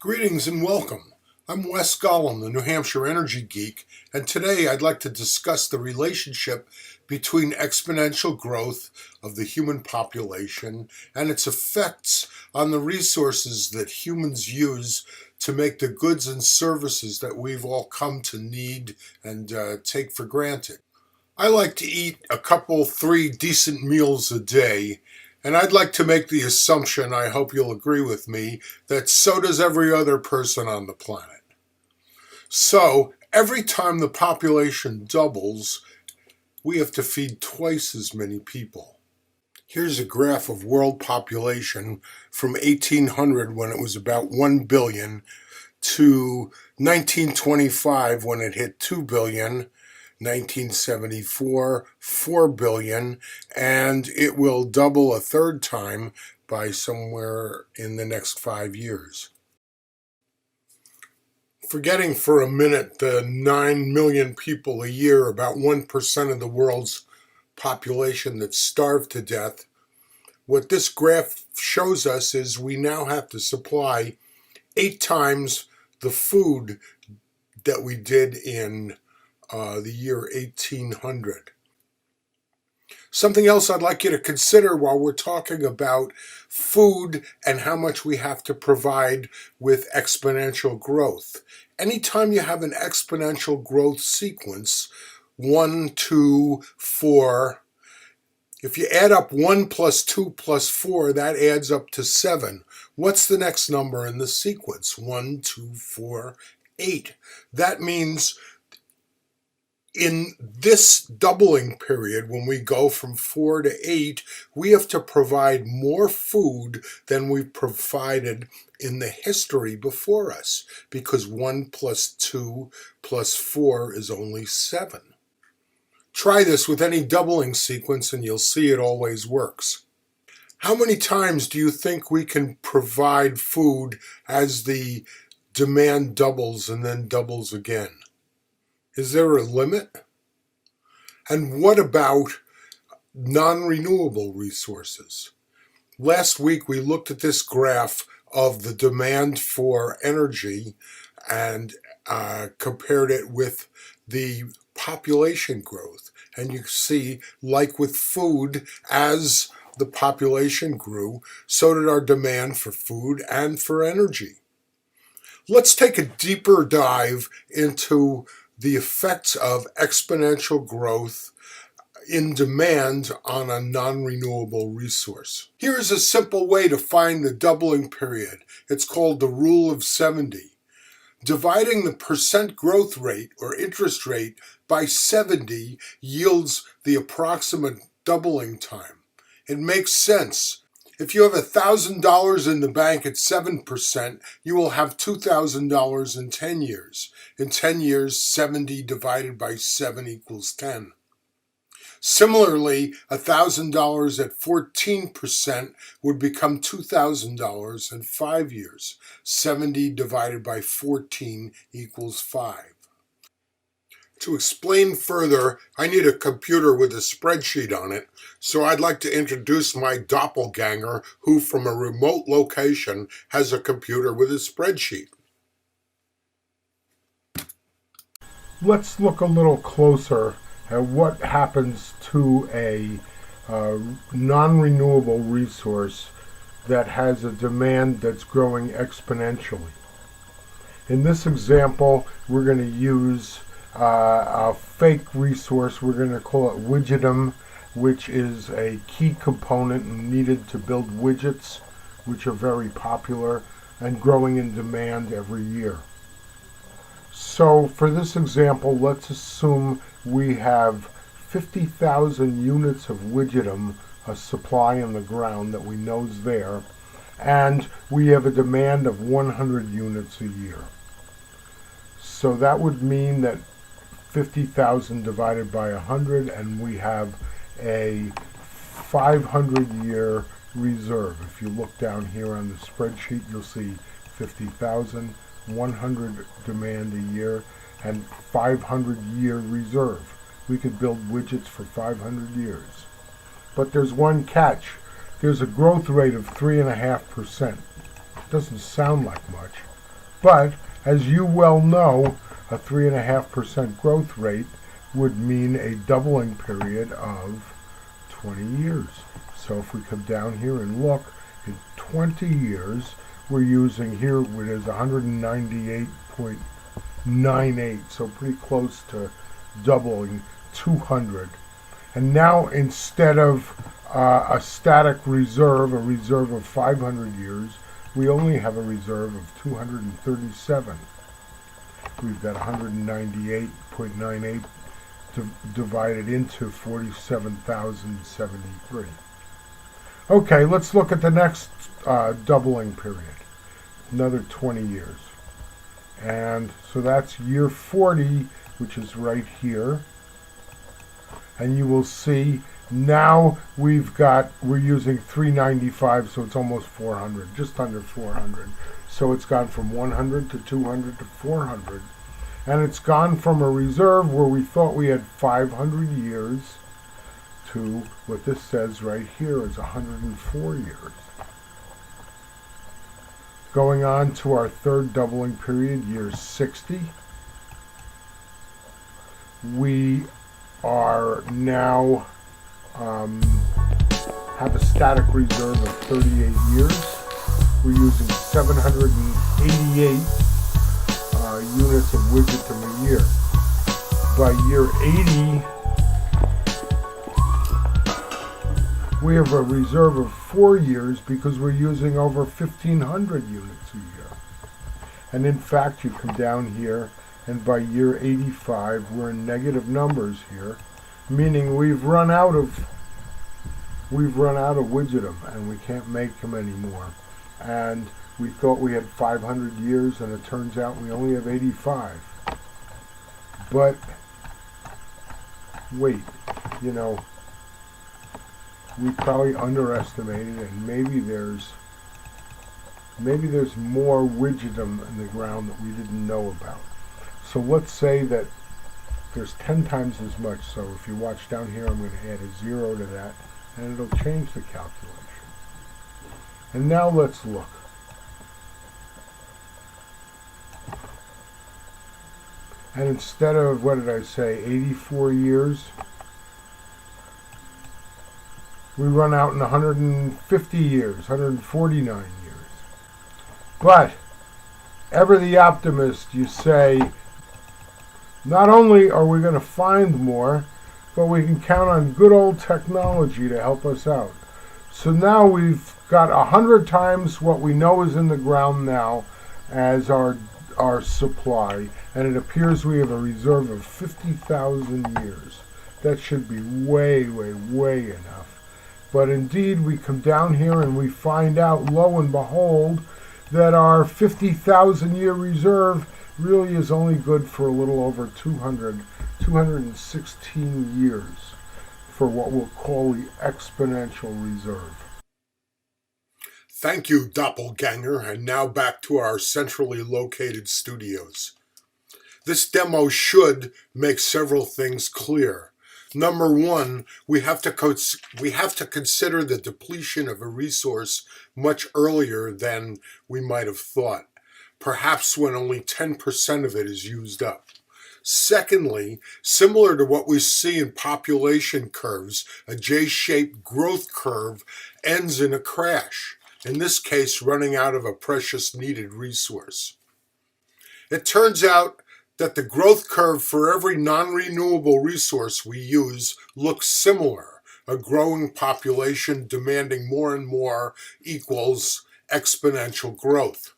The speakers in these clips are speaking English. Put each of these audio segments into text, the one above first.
Greetings and welcome. I'm Wes Gollum, the New Hampshire Energy Geek, and today I'd like to discuss the relationship between exponential growth of the human population and its effects on the resources that humans use to make the goods and services that we've all come to need and take for granted. I like to eat three decent meals a day, and I'd like to make the assumption, I hope you'll agree with me, that so does every other person on the planet. So, every time the population doubles, we have to feed twice as many people. Here's a graph of world population from 1800, when it was about 1 billion, to 1925, when it hit 2 billion, 1974, 4 billion, and it will double a third time by somewhere in the next 5 years. Forgetting for a minute the 9 million people a year, about 1% of the world's population, that starve to death, what this graph shows us is we now have to supply 8 times the food that we did in the year 1800. Something else I'd like you to consider while we're talking about food and how much we have to provide with exponential growth. Anytime you have an exponential growth sequence, 1, 2, 4, if you add up 1 plus 2 plus 4, that adds up to 7. What's the next number in the sequence? 1, 2, 4, 8. That means in this doubling period, when we go from 4 to 8, we have to provide more food than we've provided in the history before us, because 1 plus 2 plus 4 is only 7. Try this with any doubling sequence and you'll see it always works. How many times do you think we can provide food as the demand doubles and then doubles again? Is there a limit? And what about non-renewable resources? Last week we looked at this graph of the demand for energy and compared it with the population growth. And you see, like with food, as the population grew, so did our demand for food and for energy. Let's take a deeper dive into the effects of exponential growth in demand on a non-renewable resource. Here is a simple way to find the doubling period. It's called the rule of 70. Dividing the percent growth rate or interest rate by 70 yields the approximate doubling time. It makes sense. If you have $1,000 in the bank at 7%, you will have $2,000 in 10 years. In 10 years, 70 divided by 7 equals 10. Similarly, $1,000 at 14% would become $2,000 in 5 years. 70 divided by 14 equals 5. To explain further, I need a computer with a spreadsheet on it, so I'd like to introduce my doppelganger, who from a remote location has a computer with a spreadsheet. Let's look a little closer at what happens to a non-renewable resource that has a demand that's growing exponentially. In this example, we're going to use a fake resource. We're going to call it widgetum, which is a key component needed to build widgets, which are very popular and growing in demand every year. So for this example, let's assume we have 50,000 units of widgetum, a supply in the ground that we know is there, and we have a demand of 100 units a year. So that would mean that 50,000 divided by 100, and we have a 500-year reserve. If you look down here on the spreadsheet, you'll see 50,000, 100 demand a year, and 500-year reserve. We could build widgets for 500 years. But there's one catch. There's a growth rate of 3.5%. Doesn't sound like much, But as you well know, a 3.5% growth rate would mean a doubling period of 20 years. So if we come down here and look, in 20 years, we're using here it is 198.98, so pretty close to doubling 200. And now instead of a static reserve, a reserve of 500 years, we only have a reserve of 237. We've got 198.98 divided into 47,073. Okay, let's look at the next doubling period, another 20 years. And so that's year 40, which is right here. And you will see now we're using 395, so it's almost 400, just under 400. So it's gone from 100 to 200 to 400. And it's gone from a reserve where we thought we had 500 years to what this says right here is 104 years. Going on to our third doubling period, year 60. We are now have a static reserve of 38 years. We're using 788 units of widgetum a year. By year 80, we have a reserve of 4 years because we're using over 1,500 units a year. And in fact, you come down here, and by year 85, we're in negative numbers here, meaning we've run out of widgetum, and we can't make them anymore. And we thought we had 500 years, and it turns out we only have 85. But wait, we probably underestimated, and maybe there's more widgetum in the ground that we didn't know about. So let's say that there's 10 times as much. So if you watch down here, I'm going to add a 0 to that, and it'll change the calculation. And now let's look. And instead of, what did I say, 84 years, we run out in 150 years, 149 years. But, ever the optimist, you say, not only are we going to find more, but we can count on good old technology to help us out. So now we've got 100 times what we know is in the ground now as our supply, and it appears we have a reserve of 50,000 years. That should be way, way, way enough. But indeed, we come down here and we find out, lo and behold, that our 50,000 year reserve really is only good for a little over 216 years for what we'll call the exponential reserve. Thank you, Doppelganger, and now back to our centrally located studios. This demo should make several things clear. Number one, we have to consider the depletion of a resource much earlier than we might have thought, perhaps when only 10% of it is used up. Secondly, similar to what we see in population curves, a J-shaped growth curve ends in a crash, in this case running out of a precious needed resource. It turns out that the growth curve for every non-renewable resource we use looks similar. A growing population demanding more and more equals exponential growth.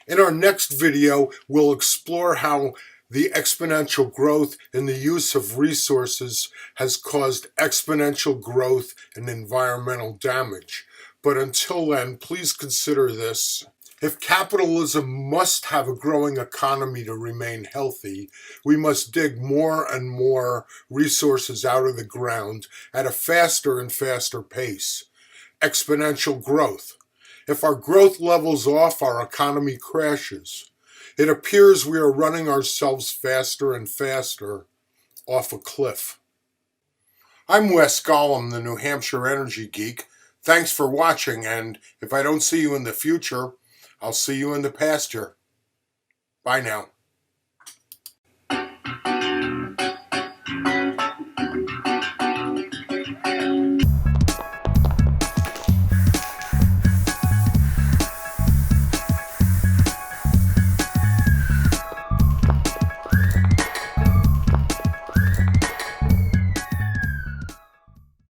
In our next video, we'll explore how the exponential growth in the use of resources has caused exponential growth and environmental damage. But until then, please consider this. If capitalism must have a growing economy to remain healthy, we must dig more and more resources out of the ground at a faster and faster pace. Exponential growth. If our growth levels off, our economy crashes. It appears we are running ourselves faster and faster off a cliff. I'm Wes Gollum, the New Hampshire Energy Geek. Thanks for watching, and if I don't see you in the future, I'll see you in the pasture. Bye now.